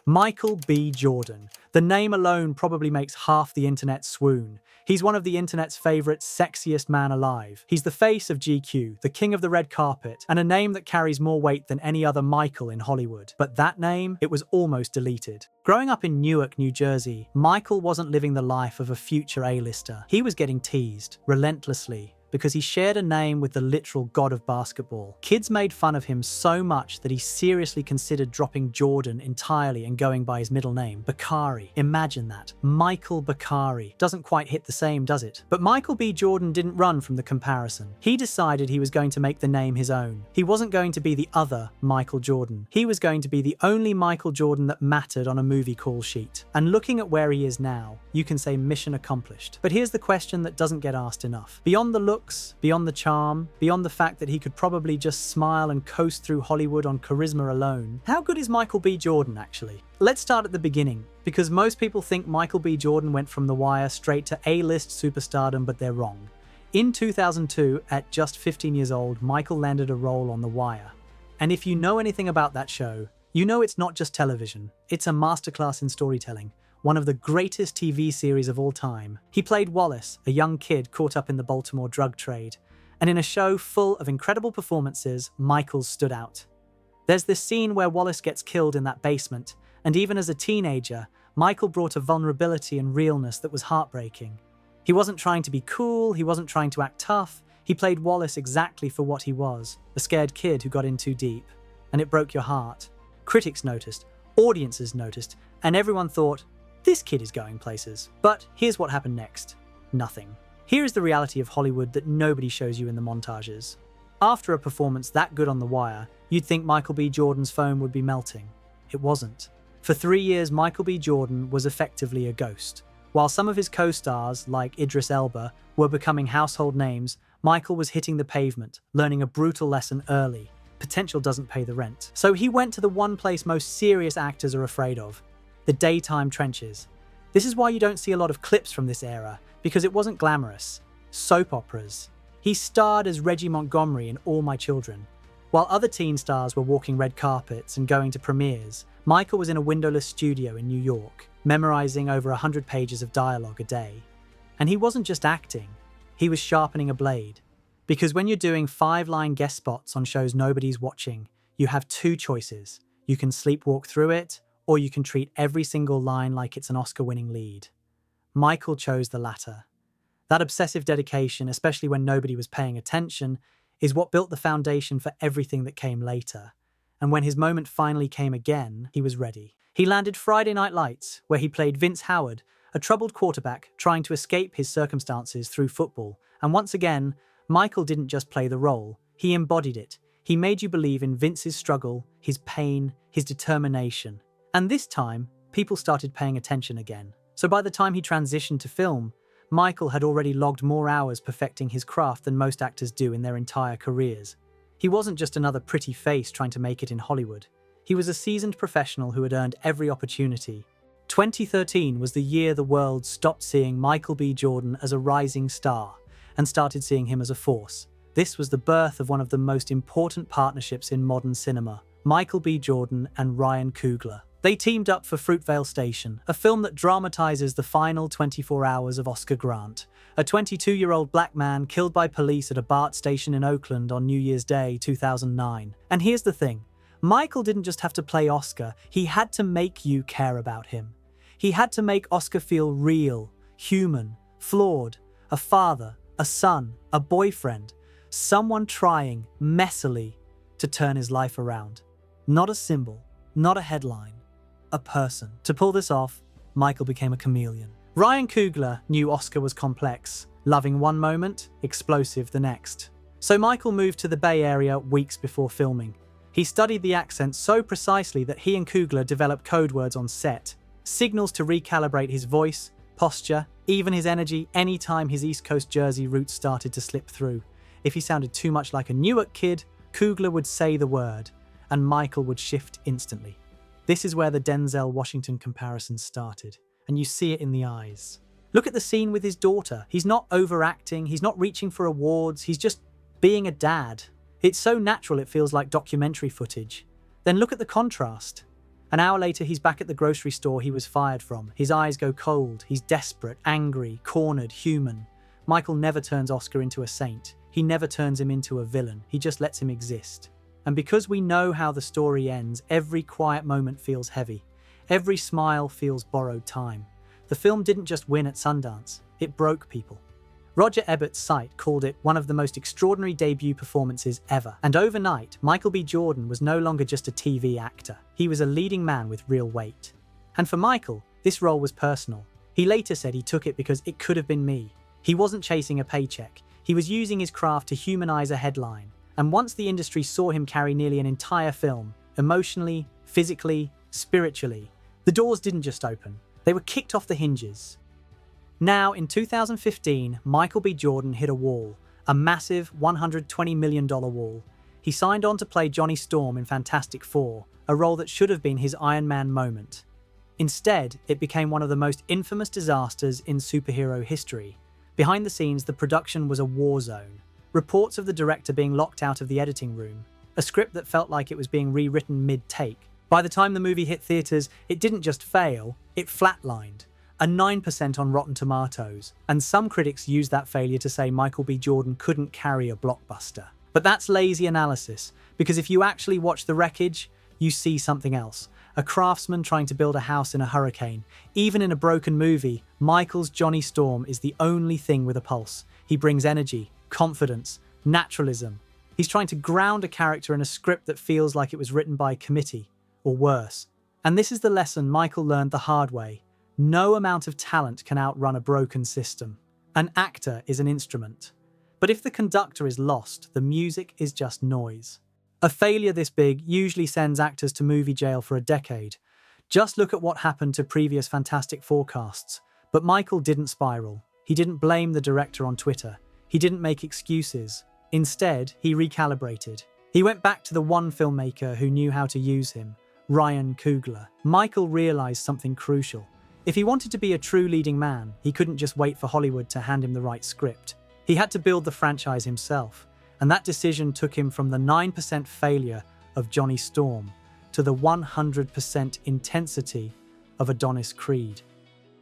Michael B. Jordan. The name alone probably makes half the internet swoon. He's one of the internet's favorite sexiest man alive. He's the face of GQ, the king of the red carpet, and a name that carries more weight than any other Michael in Hollywood. But that name, it was almost deleted. Growing up in Newark, New Jersey, Michael wasn't living the life of a future A-lister. He was getting teased, relentlessly, because he shared a name with the literal god of basketball. Kids made fun of him so much that he seriously considered dropping Jordan entirely and going by his middle name, Bakari. Imagine that. Michael Bakari. Doesn't quite hit the same, does it? But Michael B. Jordan didn't run from the comparison. He decided he was going to make the name his own. He wasn't going to be the other Michael Jordan. He was going to be the only Michael Jordan that mattered on a movie call sheet. And looking at where he is now, you can say mission accomplished. But here's the question that doesn't get asked enough. Beyond the look, beyond the charm, beyond the fact that he could probably just smile and coast through Hollywood on charisma alone, how good is Michael B. Jordan actually? Let's start at the beginning, because most people think Michael B. Jordan went from The Wire straight to A-list superstardom, but they're wrong. In 2002, at just 15 years old, Michael landed a role on The Wire. And if you know anything about that show, you know it's not just television, it's a masterclass in storytelling. One of the greatest TV series of all time. He played Wallace, a young kid caught up in the Baltimore drug trade. And in a show full of incredible performances, Michael stood out. There's this scene where Wallace gets killed in that basement, and even as a teenager, Michael brought a vulnerability and realness that was heartbreaking. He wasn't trying to be cool, he wasn't trying to act tough, he played Wallace exactly for what he was, a scared kid who got in too deep. And it broke your heart. Critics noticed, audiences noticed, and everyone thought, this kid is going places. But here's what happened next. Nothing. Here is the reality of Hollywood that nobody shows you in the montages. After a performance that good on The Wire, you'd think Michael B. Jordan's phone would be melting. It wasn't. For 3 years, Michael B. Jordan was effectively a ghost. While some of his co-stars, like Idris Elba, were becoming household names, Michael was hitting the pavement, learning a brutal lesson early. Potential doesn't pay the rent. So he went to the one place most serious actors are afraid of, the daytime trenches. This is why you don't see a lot of clips from this era, because it wasn't glamorous. Soap operas. He starred as Reggie Montgomery in All My Children. While other teen stars were walking red carpets and going to premieres, Michael was in a windowless studio in New York, memorizing over 100 pages of dialogue a day. And he wasn't just acting, he was sharpening a blade. Because when you're doing 5-line guest spots on shows nobody's watching, you have 2 choices. You can sleepwalk through it, or you can treat every single line like it's an Oscar-winning lead. Michael chose the latter. That obsessive dedication, especially when nobody was paying attention, is what built the foundation for everything that came later. And when his moment finally came again, he was ready. He landed Friday Night Lights, where he played Vince Howard, a troubled quarterback trying to escape his circumstances through football. And once again, Michael didn't just play the role, he embodied it. He made you believe in Vince's struggle, his pain, his determination. And this time, people started paying attention again. So by the time he transitioned to film, Michael had already logged more hours perfecting his craft than most actors do in their entire careers. He wasn't just another pretty face trying to make it in Hollywood. He was a seasoned professional who had earned every opportunity. 2013 was the year the world stopped seeing Michael B. Jordan as a rising star and started seeing him as a force. This was the birth of one of the most important partnerships in modern cinema, Michael B. Jordan and Ryan Coogler. They teamed up for Fruitvale Station, a film that dramatizes the final 24 hours of Oscar Grant, a 22-year-old black man killed by police at a BART station in Oakland on New Year's Day 2009. And here's the thing, Michael didn't just have to play Oscar, he had to make you care about him. He had to make Oscar feel real, human, flawed, a father, a son, a boyfriend, someone trying, messily, to turn his life around. Not a symbol, not a headline. A person. To pull this off, Michael became a chameleon. Ryan Coogler knew Oscar was complex, loving one moment, explosive the next. So Michael moved to the Bay Area weeks before filming. He studied the accent so precisely that he and Coogler developed code words on set, signals to recalibrate his voice, posture, even his energy anytime his East Coast Jersey roots started to slip through. If he sounded too much like a Newark kid, Coogler would say the word, and Michael would shift instantly. This is where the Denzel Washington comparison started, and you see it in the eyes. Look at the scene with his daughter. He's not overacting, he's not reaching for awards, he's just being a dad. It's so natural it feels like documentary footage. Then look at the contrast. An hour later, he's back at the grocery store he was fired from. His eyes go cold. He's desperate, angry, cornered, human. Michael never turns Oscar into a saint. He never turns him into a villain. He just lets him exist. And because we know how the story ends, every quiet moment feels heavy. Every smile feels borrowed time. The film didn't just win at Sundance, it broke people. Roger Ebert's site called it one of the most extraordinary debut performances ever. And overnight, Michael B. Jordan was no longer just a TV actor. He was a leading man with real weight. And for Michael, this role was personal. He later said he took it because it could have been me. He wasn't chasing a paycheck. He was using his craft to humanize a headline. And once the industry saw him carry nearly an entire film, emotionally, physically, spiritually, the doors didn't just open. They were kicked off the hinges. Now, in 2015, Michael B. Jordan hit a wall, a massive $120 million wall. He signed on to play Johnny Storm in Fantastic Four, a role that should have been his Iron Man moment. Instead, it became one of the most infamous disasters in superhero history. Behind the scenes, the production was a war zone. Reports of the director being locked out of the editing room, a script that felt like it was being rewritten mid-take. By the time the movie hit theaters, it didn't just fail, it flatlined. A 9% on Rotten Tomatoes, and some critics used that failure to say Michael B. Jordan couldn't carry a blockbuster. But that's lazy analysis, because if you actually watch the wreckage, you see something else. A craftsman trying to build a house in a hurricane. Even in a broken movie, Michael's Johnny Storm is the only thing with a pulse. He brings energy, confidence, naturalism. He's trying to ground a character in a script that feels like it was written by a committee, or worse. And this is the lesson Michael learned the hard way. No amount of talent can outrun a broken system. An actor is an instrument. But if the conductor is lost, the music is just noise. A failure this big usually sends actors to movie jail for a decade. Just look at what happened to previous Fantastic Four casts. But Michael didn't spiral. He didn't blame the director on Twitter. He didn't make excuses. Instead, he recalibrated. He went back to the one filmmaker who knew how to use him, Ryan Coogler. Michael realized something crucial. If he wanted to be a true leading man, he couldn't just wait for Hollywood to hand him the right script. He had to build the franchise himself, and that decision took him from the 9% failure of Johnny Storm to the 100% intensity of Adonis Creed.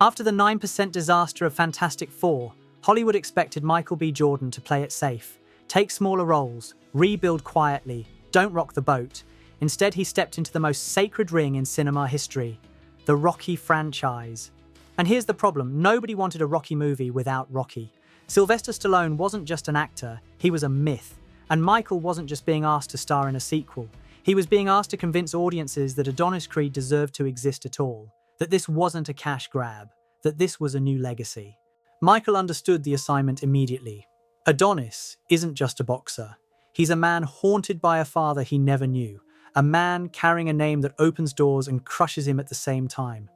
After the 9% disaster of Fantastic Four, Hollywood expected Michael B. Jordan to play it safe, take smaller roles, rebuild quietly, don't rock the boat. Instead, he stepped into the most sacred ring in cinema history, the Rocky franchise. And here's the problem, nobody wanted a Rocky movie without Rocky. Sylvester Stallone wasn't just an actor, he was a myth. And Michael wasn't just being asked to star in a sequel. He was being asked to convince audiences that Adonis Creed deserved to exist at all, that this wasn't a cash grab, that this was a new legacy. Michael understood the assignment immediately. Adonis isn't just a boxer. He's a man haunted by a father he never knew. A man carrying a name that opens doors and crushes him at the same time.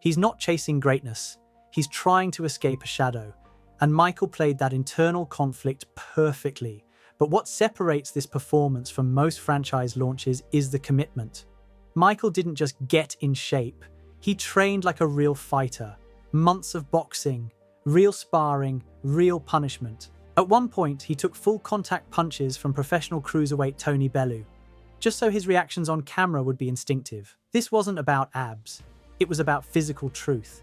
He's not chasing greatness. He's trying to escape a shadow. And Michael played that internal conflict perfectly. But what separates this performance from most franchise launches is the commitment. Michael didn't just get in shape. He trained like a real fighter. Months of boxing, real sparring, real punishment. At one point, he took full contact punches from professional cruiserweight Tony Bellew, just so his reactions on camera would be instinctive. This wasn't about abs. It was about physical truth.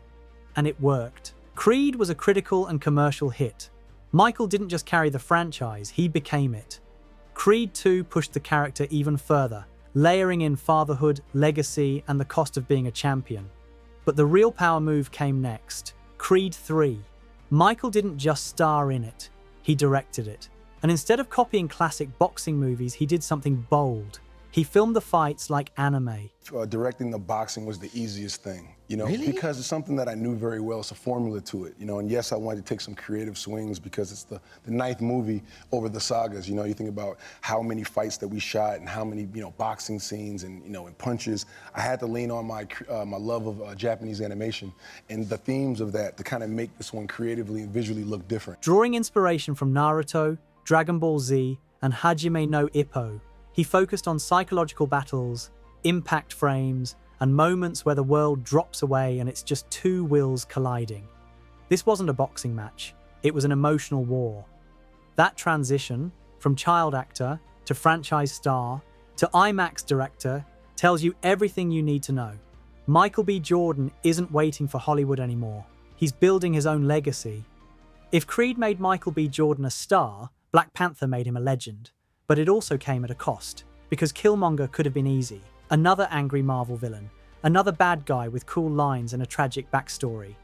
And it worked. Creed was a critical and commercial hit. Michael didn't just carry the franchise, he became it. Creed 2 pushed the character even further, layering in fatherhood, legacy, and the cost of being a champion. But the real power move came next. Creed 3. Michael didn't just star in it, he directed it. And instead of copying classic boxing movies, he did something bold. He filmed the fights like anime. Directing the boxing was the easiest thing, Really? because it's something that I knew very well. It's a formula to it, and yes, I wanted to take some creative swings because it's the ninth movie over the sagas. You think about how many fights that we shot and how many, boxing scenes and, and punches. I had to lean on my love of Japanese animation and the themes of that to kind of make this one creatively and visually look different. Drawing inspiration from Naruto, Dragon Ball Z, and Hajime no Ippo, he focused on psychological battles, impact frames, and moments where the world drops away and it's just two wills colliding. This wasn't a boxing match, it was an emotional war. That transition, from child actor to franchise star to IMAX director tells you everything you need to know. Michael B. Jordan isn't waiting for Hollywood anymore. He's building his own legacy. If Creed made Michael B. Jordan a star, Black Panther made him a legend. But it also came at a cost, because Killmonger could have been easy. Another angry Marvel villain, another bad guy with cool lines and a tragic backstory.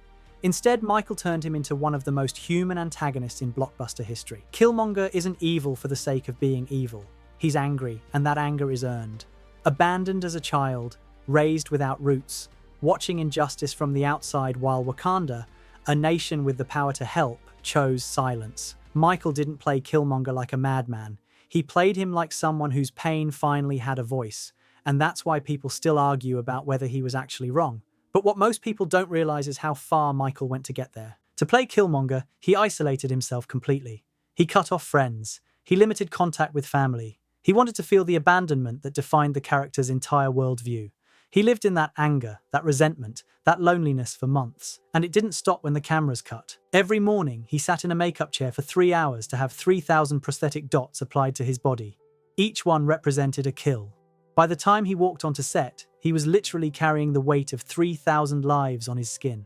Instead, Michael turned him into one of the most human antagonists in blockbuster history. Killmonger isn't evil for the sake of being evil. He's angry, and that anger is earned. Abandoned as a child, raised without roots, watching injustice from the outside while Wakanda, a nation with the power to help, chose silence. Michael didn't play Killmonger like a madman. He played him like someone whose pain finally had a voice, and that's why people still argue about whether he was actually wrong. But what most people don't realize is how far Michael went to get there. To play Killmonger, he isolated himself completely. He cut off friends. He limited contact with family. He wanted to feel the abandonment that defined the character's entire worldview. He lived in that anger, that resentment, that loneliness for months, and it didn't stop when the cameras cut. Every morning, he sat in a makeup chair for 3 hours to have 3,000 prosthetic dots applied to his body. Each one represented a kill. By the time he walked onto set, he was literally carrying the weight of 3,000 lives on his skin.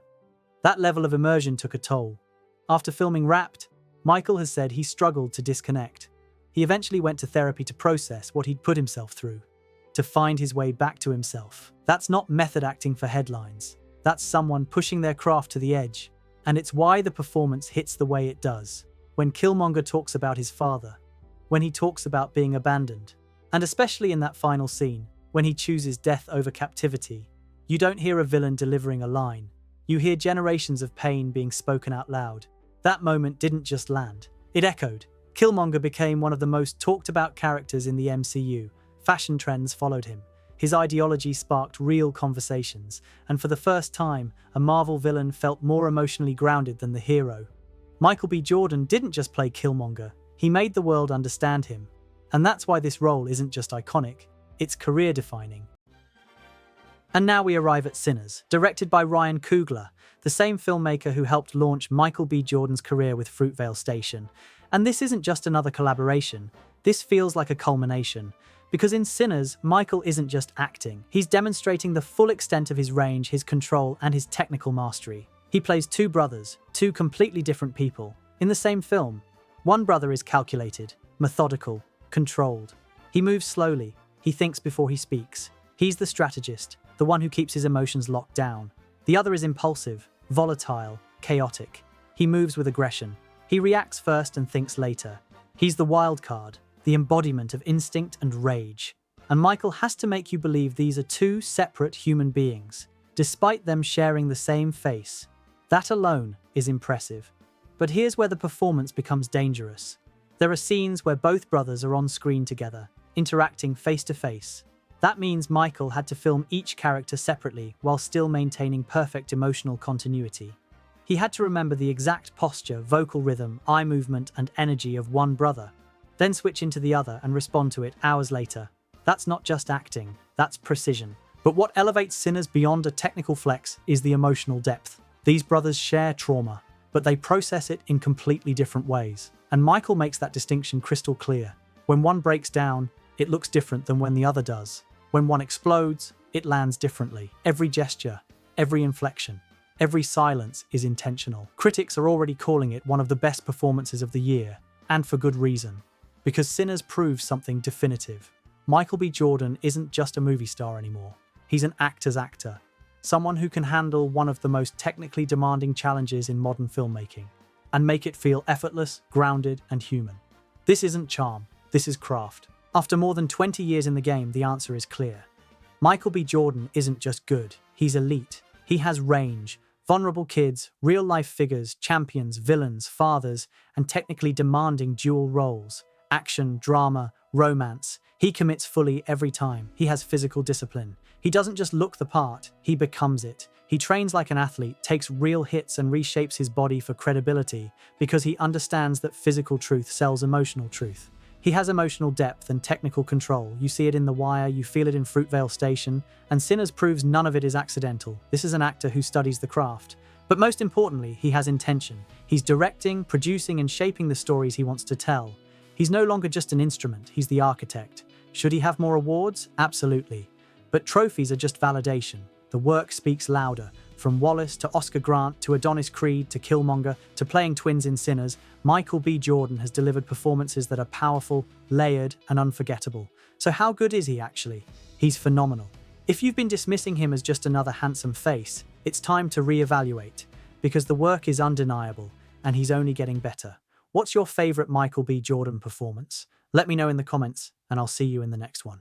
That level of immersion took a toll. After filming Wrapped, Michael has said he struggled to disconnect. He eventually went to therapy to process what he'd put himself through, to find his way back to himself. That's not method acting for headlines. That's someone pushing their craft to the edge. And it's why the performance hits the way it does. When Killmonger talks about his father, when he talks about being abandoned, and especially in that final scene, when he chooses death over captivity, you don't hear a villain delivering a line. You hear generations of pain being spoken out loud. That moment didn't just land. It echoed. Killmonger became one of the most talked about characters in the MCU. Fashion trends followed him. His ideology sparked real conversations, and for the first time, a Marvel villain felt more emotionally grounded than the hero. Michael B. Jordan didn't just play Killmonger, he made the world understand him. And that's why this role isn't just iconic, it's career-defining. And now we arrive at Sinners, directed by Ryan Coogler, the same filmmaker who helped launch Michael B. Jordan's career with Fruitvale Station. And this isn't just another collaboration, this feels like a culmination. Because in Sinners, Michael isn't just acting. He's demonstrating the full extent of his range, his control, and his technical mastery. He plays two brothers, two completely different people, in the same film. One brother is calculated, methodical, controlled. He moves slowly. He thinks before he speaks. He's the strategist, the one who keeps his emotions locked down. The other is impulsive, volatile, chaotic. He moves with aggression. He reacts first and thinks later. He's the wild card, the embodiment of instinct and rage. And Michael has to make you believe these are two separate human beings, despite them sharing the same face. That alone is impressive. But here's where the performance becomes dangerous. There are scenes where both brothers are on screen together, interacting face to face. That means Michael had to film each character separately while still maintaining perfect emotional continuity. He had to remember the exact posture, vocal rhythm, eye movement, and energy of one brother, then switch into the other and respond to it hours later. That's not just acting, that's precision. But what elevates Sinners beyond a technical flex is the emotional depth. These brothers share trauma, but they process it in completely different ways. And Michael makes that distinction crystal clear. When one breaks down, it looks different than when the other does. When one explodes, it lands differently. Every gesture, every inflection, every silence is intentional. Critics are already calling it one of the best performances of the year, and for good reason. Because Sinners proves something definitive. Michael B. Jordan isn't just a movie star anymore. He's an actor's actor. Someone who can handle one of the most technically demanding challenges in modern filmmaking and make it feel effortless, grounded, and human. This isn't charm, this is craft. After more than 20 years in the game, the answer is clear. Michael B. Jordan isn't just good, he's elite. He has range, vulnerable kids, real-life figures, champions, villains, fathers, and technically demanding dual roles. Action, drama, romance. He commits fully every time. He has physical discipline. He doesn't just look the part, he becomes it. He trains like an athlete, takes real hits and reshapes his body for credibility because he understands that physical truth sells emotional truth. He has emotional depth and technical control. You see it in The Wire, you feel it in Fruitvale Station, and Sinners proves none of it is accidental. This is an actor who studies the craft. But most importantly, he has intention. He's directing, producing, and shaping the stories he wants to tell. He's no longer just an instrument, he's the architect. Should he have more awards? Absolutely. But trophies are just validation. The work speaks louder. From Wallace to Oscar Grant to Adonis Creed to Killmonger to playing twins in Sinners, Michael B. Jordan has delivered performances that are powerful, layered, and unforgettable. So how good is he actually? He's phenomenal. If you've been dismissing him as just another handsome face, it's time to reevaluate, because the work is undeniable, and he's only getting better. What's your favorite Michael B. Jordan performance? Let me know in the comments, and I'll see you in the next one.